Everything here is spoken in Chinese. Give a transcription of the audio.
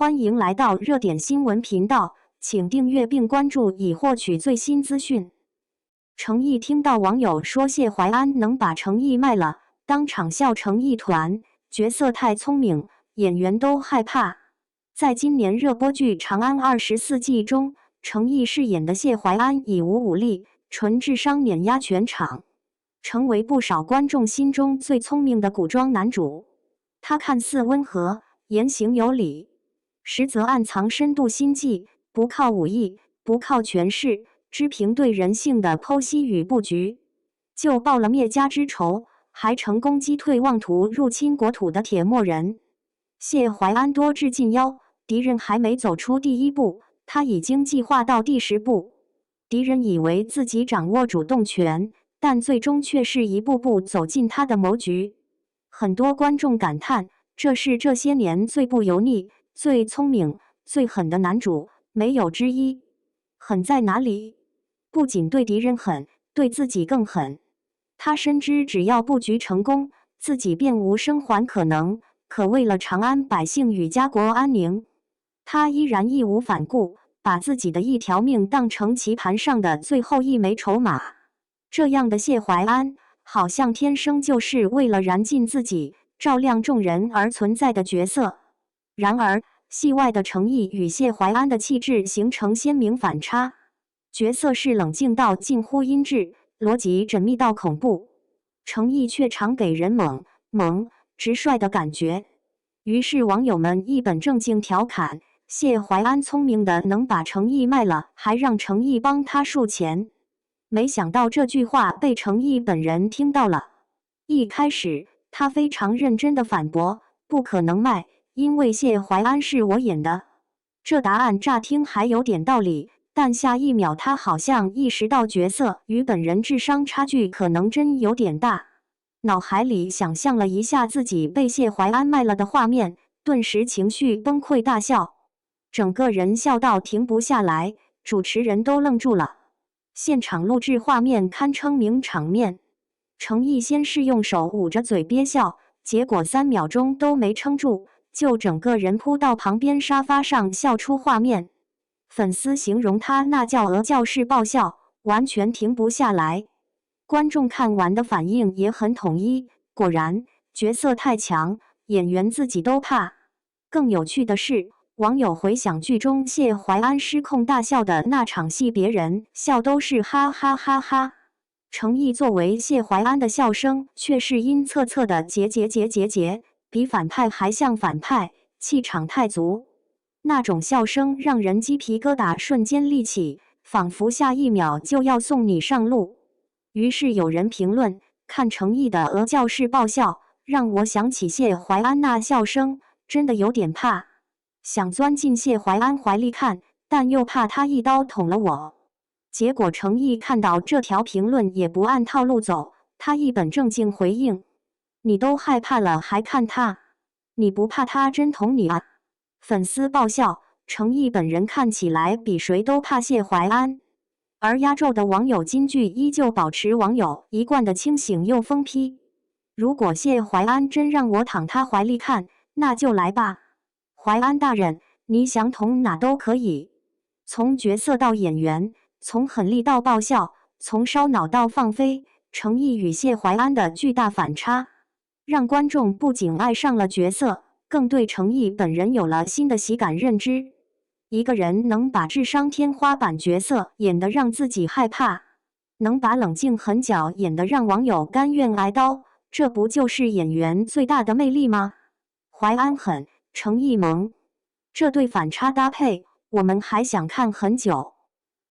欢迎来到热点新闻频道，请订阅并关注以获取最新资讯。程毅听到网友说谢怀安能把程毅卖了，当场笑成一团，角色太聪明，演员都害怕。在今年热播剧《长安24季》中，程毅饰演的谢怀安以无武力、纯智商碾压全场，成为不少观众心中最聪明的古装男主。他看似温和，言行有理，实则暗藏深度心计，不靠武艺，不靠权势，只凭对人性的剖析与布局，就报了灭家之仇，还成功击退妄图入侵国土的铁墨人。谢怀安多智近妖，敌人还没走出第一步，他已经计划到第10步。敌人以为自己掌握主动权，但最终却是一步步走进他的谋局。很多观众感叹，这是这些年最不油腻、最聪明、最狠的男主，没有之一。狠在哪里？不仅对敌人狠，对自己更狠。他深知只要布局成功，自己便无生还可能。可为了长安百姓与家国安宁，他依然义无反顾，把自己的一条命当成棋盘上的最后一枚筹码。这样的谢怀安，好像天生就是为了燃尽自己、照亮众人而存在的角色。然而，戏外的程毅与谢怀安的气质形成鲜明反差。角色是冷静到近乎阴鸷，逻辑缜密到恐怖，程毅却常给人猛、直率的感觉。于是网友们一本正经调侃，谢怀安聪明的能把程毅卖了，还让程毅帮他数钱。没想到这句话被程毅本人听到了。一开始，他非常认真的反驳，不可能卖，因为谢怀安是我演的。这答案乍听还有点道理，但下一秒他好像意识到角色与本人智商差距可能真有点大。脑海里想象了一下自己被谢怀安卖了的画面，顿时情绪崩溃大笑，整个人笑到停不下来，主持人都愣住了。现场录制画面堪称名场面，程毅先是用手捂着嘴憋笑，结果3秒钟都没撑住，就整个人扑到旁边沙发上笑出画面。粉丝形容他那叫鹅叫式爆笑，完全停不下来。观众看完的反应也很统一，果然角色太强，演员自己都怕。更有趣的是，网友回想剧中谢怀安失控大笑的那场戏，别人笑都是哈哈哈哈，程毅作为谢怀安的笑声却是阴恻恻的结，比反派还像反派，气场太足。那种笑声让人鸡皮疙瘩瞬间立起，仿佛下一秒就要送你上路。于是有人评论，看程毅的鹅叫式爆笑，让我想起谢怀安那笑声，真的有点怕。想钻进谢怀安怀里看，但又怕他一刀捅了我。结果程毅看到这条评论也不按套路走，他一本正经回应：你都害怕了还看他？你不怕他真捅你啊？粉丝爆笑，程毅本人看起来比谁都怕谢怀安。而压轴的网友金句依旧保持网友一贯的清醒又疯批。如果谢怀安真让我躺他怀里看，那就来吧。怀安大人，你想捅哪都可以。从角色到演员，从狠厉到爆笑，从烧脑到放飞，程毅与谢怀安的巨大反差，让观众不仅爱上了角色，更对程毅本人有了新的喜感认知。一个人能把智商天花板角色演得让自己害怕，能把冷静狠角演得让网友甘愿挨刀，这不就是演员最大的魅力吗？怀安狠，程毅萌，这对反差搭配，我们还想看很久。